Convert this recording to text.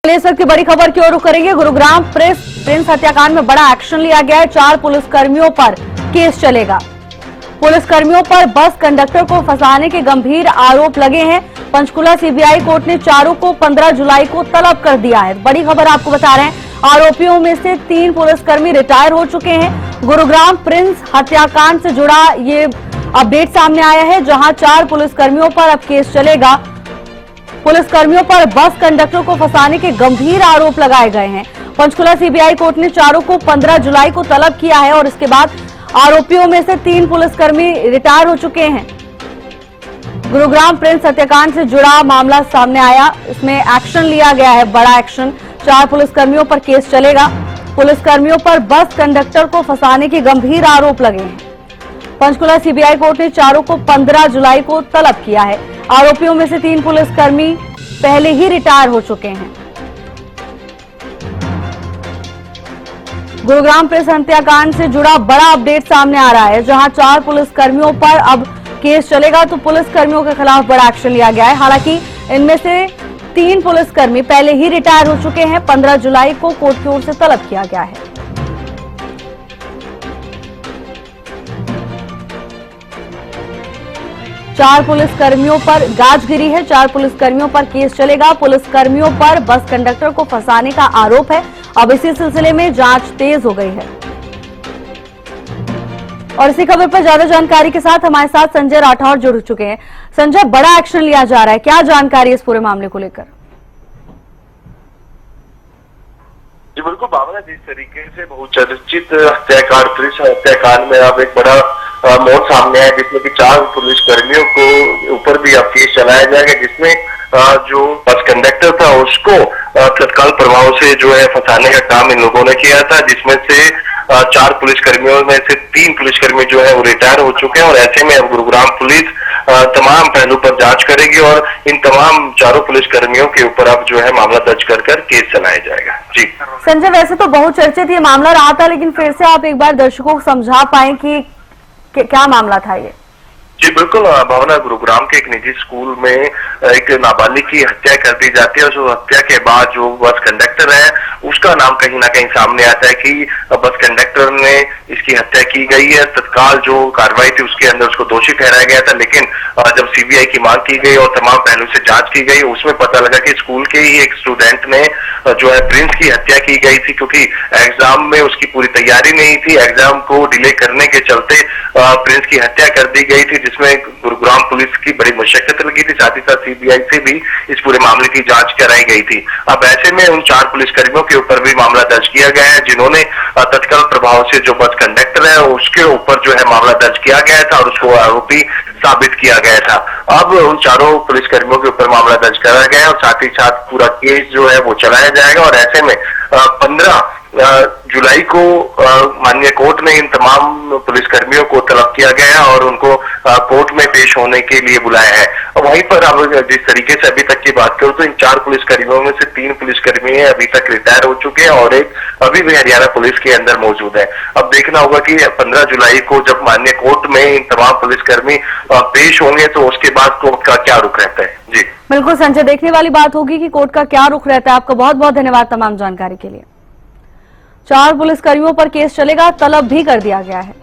इस वक्त की बड़ी खबर की ओर रुख करेंगे। गुरुग्राम प्रिंस हत्याकांड में बड़ा एक्शन लिया गया है। 4 पुलिसकर्मियों पर केस चलेगा। पुलिसकर्मियों पर बस कंडक्टर को फंसाने के गंभीर आरोप लगे हैं। पंचकुला सीबीआई कोर्ट ने चारों को 15 जुलाई को तलब कर दिया है। बड़ी खबर आपको बता रहे हैं, आरोपियों में से 3 पुलिसकर्मी रिटायर हो चुके हैं। गुरुग्राम प्रिंस हत्याकांड से जुड़ा ये अपडेट सामने आया है, जहां 4 पुलिसकर्मियों पर अब केस चलेगा। पुलिसकर्मियों पर बस कंडक्टर को फंसाने के गंभीर आरोप लगाए गए हैं। पंचकुला सीबीआई कोर्ट ने चारों को 15 जुलाई को तलब किया है और इसके बाद आरोपियों में से 3 पुलिसकर्मी रिटायर हो चुके हैं। गुरुग्राम प्रिंस हत्याकांड से जुड़ा मामला सामने आया, इसमें एक्शन लिया गया है, बड़ा एक्शन। 4 पुलिसकर्मियों पर केस चलेगा। पुलिसकर्मियों पर बस कंडक्टर को फंसाने के गंभीर आरोप लगे हैं। पंचकुला सीबीआई कोर्ट ने चारों को 15 जुलाई को तलब किया है। आरोपियों में से 3 पुलिसकर्मी पहले ही रिटायर हो चुके हैं। गुरुग्राम प्रिंस हत्याकांड से जुड़ा बड़ा अपडेट सामने आ रहा है, जहां 4 पुलिसकर्मियों पर अब केस चलेगा, तो पुलिसकर्मियों के खिलाफ बड़ा एक्शन लिया गया है। हालांकि इनमें से 3 पुलिसकर्मी पहले ही रिटायर हो चुके हैं। 15 जुलाई को कोर्ट की ओर से तलब किया गया है। चार पुलिसकर्मियों पर गाज गिरी है। 4 पुलिसकर्मियों पर केस चलेगा। पुलिसकर्मियों पर बस कंडक्टर को फंसाने का आरोप है। अब इसी सिलसिले में जांच तेज हो गई है। और इसी खबर पर ज्यादा जानकारी के साथ हमारे साथ संजय राठौर जुड़ चुके हैं। संजय, बड़ा एक्शन लिया जा रहा है, क्या जानकारी इस पूरे मामले को लेकर? जी बिल्कुल भावना, जिस तरीके से बहुचर्चित हत्याकांड प्रिंस हत्याकांड में अब एक बड़ा मोड़ सामने है, जिसमें कि 4 पुलिसकर्मियों को ऊपर भी अब केस चलाया जाएगा, जिसमें जो बस कंडक्टर था उसको तत्काल प्रभाव से जो है फंसाने का काम इन लोगों ने किया था, जिसमें से 4 पुलिसकर्मियों में से 3 पुलिसकर्मी जो है वो रिटायर हो चुके हैं। और ऐसे में अब गुरुग्राम पुलिस तमाम पहलू पर जांच करेगी और इन तमाम 4 पुलिसकर्मियों के ऊपर अब जो है मामला दर्ज कर केस चलाया जाएगा। जी संजय, वैसे तो बहुचर्चित ये मामला रहा था, लेकिन फिर से आप एक बार दर्शकों को समझा पाए कि क्या मामला था ये? जी बिल्कुल भावना, गुरुग्राम के एक निजी स्कूल में एक नाबालिग की हत्या कर दी जाती है। उस हत्या के बाद जो बस कंडक्टर है उसका नाम कहीं ना कहीं सामने आता है कि बस कंडक्टर ने इसकी हत्या की गई है। तत्काल जो कार्रवाई थी उसके अंदर उसको दोषी ठहराया गया था, लेकिन जब सीबीआई की मांग की गई और तमाम पहलू से जांच की गई, उसमें पता लगा कि स्कूल के ही एक स्टूडेंट ने जो है प्रिंस की हत्या की गई थी, क्योंकि एग्जाम में उसकी पूरी तैयारी नहीं थी। एग्जाम को डिले करने के चलते प्रिंस की हत्या कर दी गई थी, जिसमें गुरुग्राम पुलिस की बड़ी मशक्कत लगी थी। साथ ही साथ सीबीआई से भी इस पूरे मामले की जांच कराई गई थी। अब ऐसे में उन 4 पुलिसकर्मियों के ऊपर भी मामला दर्ज किया गया है, जिन्होंने तत्काल प्रभाव से जो बस कंडक्टर है उसके ऊपर जो है मामला दर्ज किया गया था और उसको आरोपी साबित किया गया था। अब उन 4 पुलिसकर्मियों के ऊपर मामला दर्ज करा गया है और साथ ही साथ पूरा केस जो है वो चलाया जाएगा। और ऐसे में 15 जुलाई को माननीय कोर्ट ने इन तमाम पुलिसकर्मियों को तलब किया गया है और उनको कोर्ट में पेश होने के लिए बुलाया है। और वहीं पर अब जिस तरीके से अभी तक की बात करूं तो इन 4 पुलिसकर्मियों में से 3 पुलिसकर्मी अभी तक रिटायर हो चुके हैं और एक अभी भी हरियाणा पुलिस के अंदर मौजूद है। अब देखना होगा कि 15 जुलाई को जब माननीय कोर्ट में इन तमाम पुलिसकर्मी पेश होंगे तो उसके बाद कोर्ट का क्या रुख रहता है। जी बिल्कुल संजय, देखने वाली बात होगी कि कोर्ट का क्या रुख रहता है। आपका बहुत बहुत धन्यवाद तमाम जानकारी के लिए। 4 पुलिसकर्मियों पर केस चलेगा, तलब भी कर दिया गया है।